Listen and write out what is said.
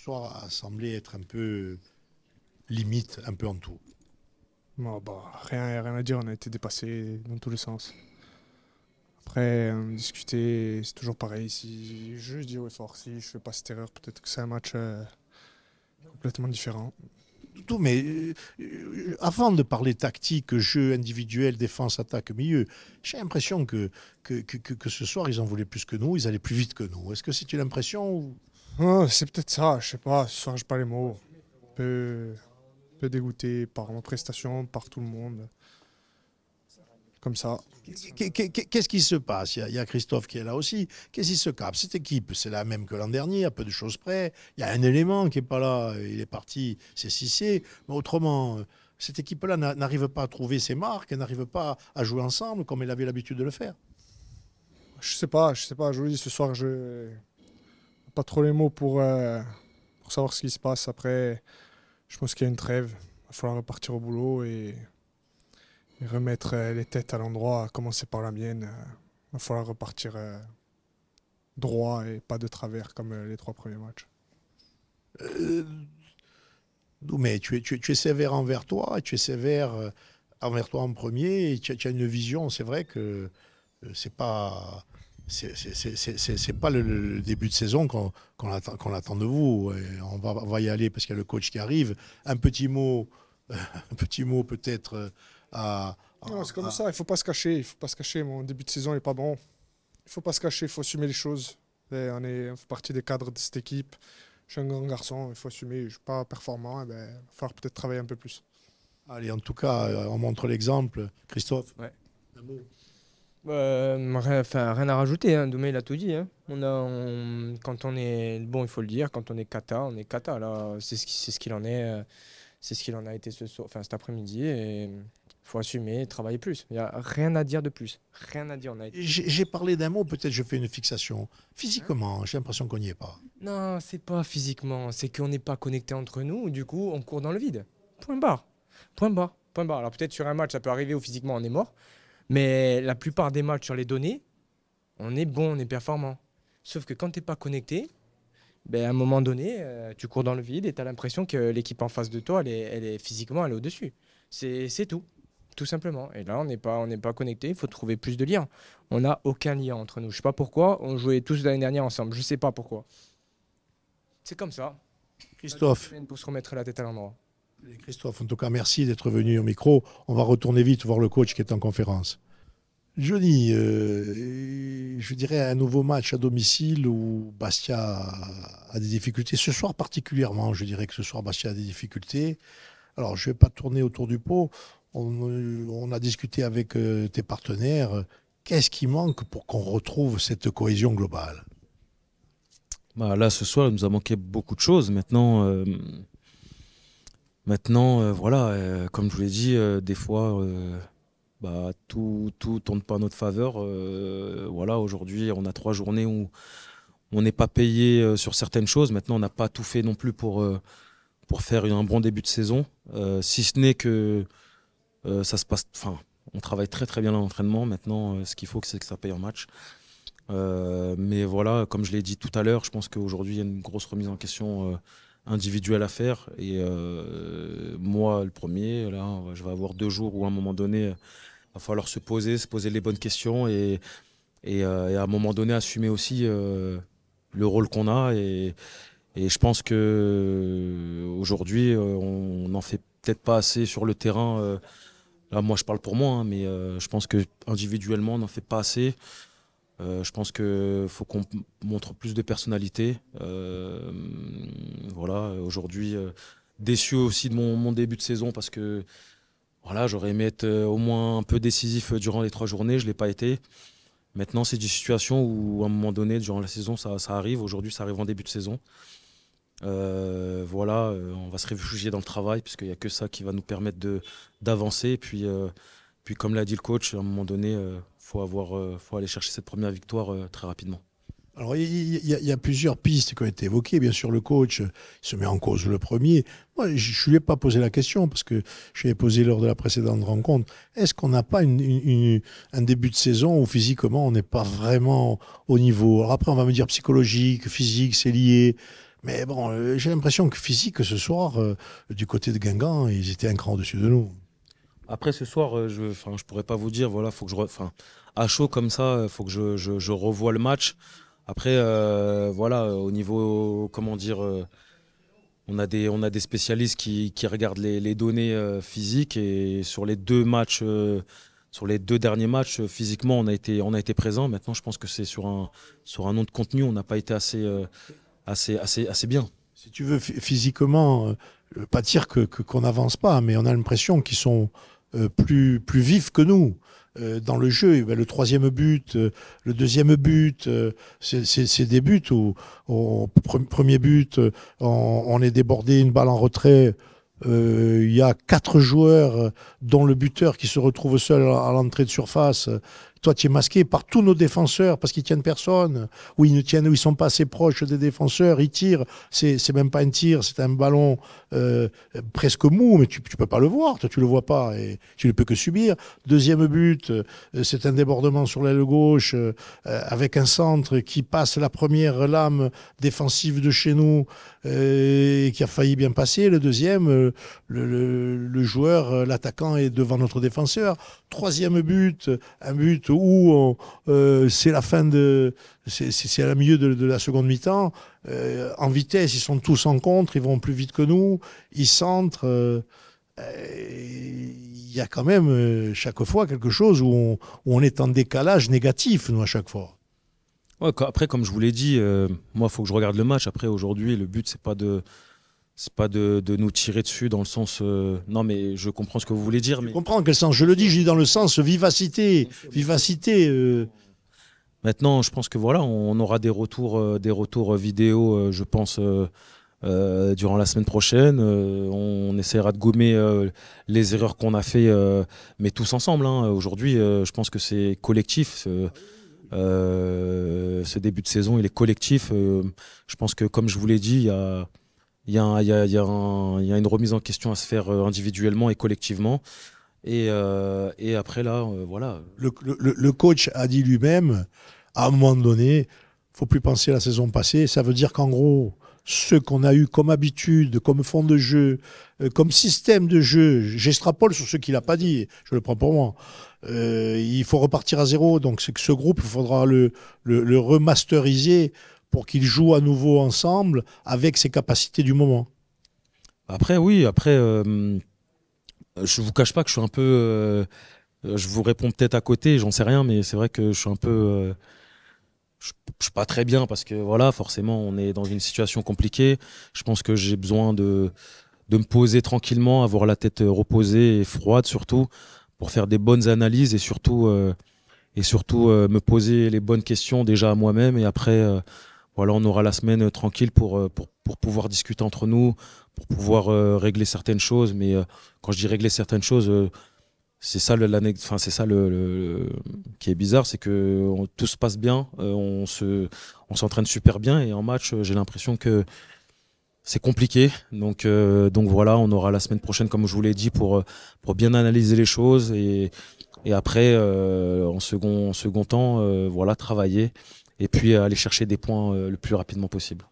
soir a semblé être un peu limite, un peu en tout. Bon, bah, rien à dire, on a été dépassé dans tous les sens. Après, discuter, c'est toujours pareil. Si je dis au effort, si je fais pas cette erreur, peut-être que c'est un match complètement différent. Tout, mais avant de parler tactique, jeu individuel, défense, attaque, milieu, j'ai l'impression que ce soir, ils en voulaient plus que nous, ils allaient plus vite que nous. Est-ce que c'est une impression ou... Oh, c'est peut-être ça, je sais pas, ce soir, j'ai pas les mots. Un peu dégoûté par ma prestation, par tout le monde. Comme ça. Qu'est-ce qui se passe? Il y a Christophe qui est là aussi. Qu'est-ce qui se capte? Cette équipe, c'est la même que l'an dernier, à peu de choses près. Il y a un élément qui n'est pas là. Il est parti, c'est Cissé. Mais autrement, cette équipe-là n'arrive pas à trouver ses marques, elle n'arrive pas à jouer ensemble comme elle avait l'habitude de le faire. Je sais pas, je vous dis, ce soir, je pas trop les mots pour savoir ce qui se passe. Après, je pense qu'il y a une trêve. Il va falloir repartir au boulot et remettre les têtes à l'endroit, à commencer par la mienne. Il va falloir repartir droit et pas de travers comme les 3 premiers matchs. Euh, mais tu es sévère envers toi, tu es sévère envers toi en premier, et tu as une vision. C'est vrai que c'est pas. C'est pas le début de saison qu'on attend de vous. Et on va y aller parce qu'il y a le coach qui arrive. Un petit mot, un petit mot peut-être à, Non, c'est comme à- ça, il faut pas se cacher. Il faut pas se cacher. Mon début de saison n'est pas bon. Il faut pas se cacher, il faut assumer les choses. Et on fait partie des cadres de cette équipe. Je suis un grand garçon, il faut assumer. Je ne suis pas performant, il va falloir peut-être travailler un peu plus. Allez, en tout cas, on montre l'exemple. Christophe, Ouais. un mot. Rien à rajouter, hein. Doumé, il a tout dit, hein. Quand on est, bon, il faut le dire, quand on est kata, on est kata. Là, c'est ce qu'il en est, c'est ce qu'il en a été cet après-midi. Et il faut assumer, travailler plus. Il n'y a rien à dire de plus. Rien à dire. J'ai parlé d'un mot, peut-être je fais une fixation. Physiquement, j'ai l'impression qu'on n'y est pas. Non, c'est pas physiquement, c'est qu'on n'est pas connecté entre nous. Du coup, on court dans le vide. Point barre. Point barre. Point barre. Alors peut-être sur un match, ça peut arriver où physiquement on est mort. Mais la plupart des matchs sur les données, on est bon, on est performant. Sauf que quand tu n'es pas connecté, ben, à un moment donné, tu cours dans le vide et tu as l'impression que l'équipe en face de toi, physiquement, elle est au-dessus. C'est tout, tout simplement. Et là, on n'est pas connecté, il faut trouver plus de liens. On n'a aucun lien entre nous. Je ne sais pas pourquoi, on jouait tous l'année dernière ensemble. Je ne sais pas pourquoi. C'est comme ça. Christophe. Pour se remettre la tête à l'endroit. Christophe, en tout cas, merci d'être venu au micro. On va retourner vite voir le coach qui est en conférence. Johnny, je dirais un nouveau match à domicile où Bastia a des difficultés. Ce soir particulièrement, je dirais que ce soir, Bastia a des difficultés. Alors, je ne vais pas tourner autour du pot. On a discuté avec tes partenaires. Qu'est-ce qui manque pour qu'on retrouve cette cohésion globale? Bah, là, ce soir, il nous a manqué beaucoup de choses. Maintenant, voilà, comme je vous l'ai dit, des fois, bah, tout tourne pas en notre faveur. Voilà, aujourd'hui, on a 3 journées où on n'est pas payé sur certaines choses. Maintenant, on n'a pas tout fait non plus pour faire un bon début de saison. Si ce n'est que ça se passe. Enfin, on travaille très très bien à l'entraînement. Maintenant, ce qu'il faut, c'est que ça paye en match. Mais voilà, comme je l'ai dit tout à l'heure, je pense qu'aujourd'hui, il y a une grosse remise en question individuelle à faire. Et moi, le premier, là, je vais avoir 2 jours où à un moment donné, il va falloir se poser les bonnes questions et à un moment donné, assumer aussi le rôle qu'on a. Et je pense qu'aujourd'hui, on n'en fait peut-être pas assez sur le terrain. Là, moi, je parle pour moi, hein, mais je pense qu'individuellement, on n'en fait pas assez. Je pense qu'il faut qu'on montre plus de personnalité. Voilà, aujourd'hui, déçu aussi de mon début de saison parce que voilà, j'aurais aimé être au moins un peu décisif durant les 3 journées. Je ne l'ai pas été. Maintenant, c'est des situations où, à un moment donné, durant la saison, ça arrive. Aujourd'hui, ça arrive en début de saison. Voilà, on va se réfugier dans le travail parce qu'il n'y a que ça qui va nous permettre d'avancer. Et puis, comme l'a dit le coach, à un moment donné, faut aller chercher cette première victoire très rapidement. Alors, il y a plusieurs pistes qui ont été évoquées. Bien sûr, le coach se met en cause le premier. Moi, je ne lui ai pas posé la question parce que je lui ai posé lors de la précédente rencontre. Est-ce qu'on n'a pas un début de saison où physiquement, on n'est pas vraiment au niveau? Alors après, on va me dire psychologique, physique, c'est lié. Mais bon, j'ai l'impression que physique, ce soir, du côté de Guingamp, ils étaient un cran au-dessus de nous. Après ce soir, je pourrais pas vous dire, voilà, faut que à chaud comme ça, faut que je revoie le match. Après, voilà, au niveau, comment dire, on a des spécialistes qui regardent les données physiques et sur les deux matchs, sur les deux derniers matchs, physiquement, on a été présent. Maintenant, je pense que c'est sur un autre contenu, on n'a pas été assez bien. Si tu veux, physiquement, pas dire qu'on n'avance pas, mais on a l'impression qu'ils sont plus vifs que nous. Dans le jeu, ben, le troisième but, le deuxième but, c'est des buts où, premier but, on est débordé, une balle en retrait. Il y a 4 joueurs, dont le buteur qui se retrouve seul à l'entrée de surface. Toi, tu es masqué par tous nos défenseurs parce qu'ils tiennent personne. Ou ils ne tiennent, ou ils sont pas assez proches des défenseurs. Ils tirent. C'est même pas un tir, c'est un ballon presque mou, mais tu peux pas le voir. Toi, tu le vois pas et tu ne peux que subir. Deuxième but, c'est un débordement sur l'aile gauche avec un centre qui passe la première lame défensive de chez nous et qui a failli bien passer. Le deuxième, le joueur, l'attaquant est devant notre défenseur. Troisième but, un but où c'est la fin de, c'est à la milieu de la seconde mi-temps. En vitesse, ils sont tous en contre, ils vont plus vite que nous, ils centrent. Il y a quand même chaque fois quelque chose où on est en décalage négatif, nous, à chaque fois. Ouais, après, comme je vous l'ai dit, moi, il faut que je regarde le match. Après, aujourd'hui, le but, c'est pas de nous tirer dessus dans le sens. Non, mais je comprends ce que vous voulez dire. Je comprends quel sens. Je dis dans le sens vivacité. Maintenant, je pense que voilà, on aura des retours vidéo, je pense, durant la semaine prochaine. On essaiera de gommer les erreurs qu'on a fait, mais tous ensemble. Hein. Aujourd'hui, je pense que c'est collectif. Ce début de saison, il est collectif. Je pense que, comme je vous l'ai dit, il y a une remise en question à se faire individuellement et collectivement. Et après, là, voilà. Le coach a dit lui-même, à un moment donné, faut plus penser à la saison passée. Ça veut dire qu'en gros, ce qu'on a eu comme habitude, comme fond de jeu, comme système de jeu, j'extrapole sur ce qu'il n'a pas dit, je le prends pour moi. Il faut repartir à zéro. Donc, c'est que ce groupe, il faudra le remasteriser pour qu'il joue à nouveau ensemble avec ses capacités du moment. Après, oui, je vous cache pas que je suis un peu. Je vous réponds peut-être à côté, j'en sais rien, mais c'est vrai que je suis un peu. Je suis pas très bien parce que voilà, forcément, on est dans une situation compliquée. Je pense que j'ai besoin de me poser tranquillement, avoir la tête reposée et froide surtout, pour faire des bonnes analyses et surtout me poser les bonnes questions déjà à moi-même. Et après, voilà, on aura la semaine tranquille pour pouvoir discuter entre nous, pour pouvoir régler certaines choses. Mais quand je dis régler certaines choses, c'est ça c'est ça qui est bizarre, c'est que tout se passe bien, on s'entraîne super bien et en match, j'ai l'impression que c'est compliqué. Donc voilà, on aura la semaine prochaine, comme je vous l'ai dit, pour bien analyser les choses et après, en second temps, voilà, travailler et puis aller chercher des points le plus rapidement possible.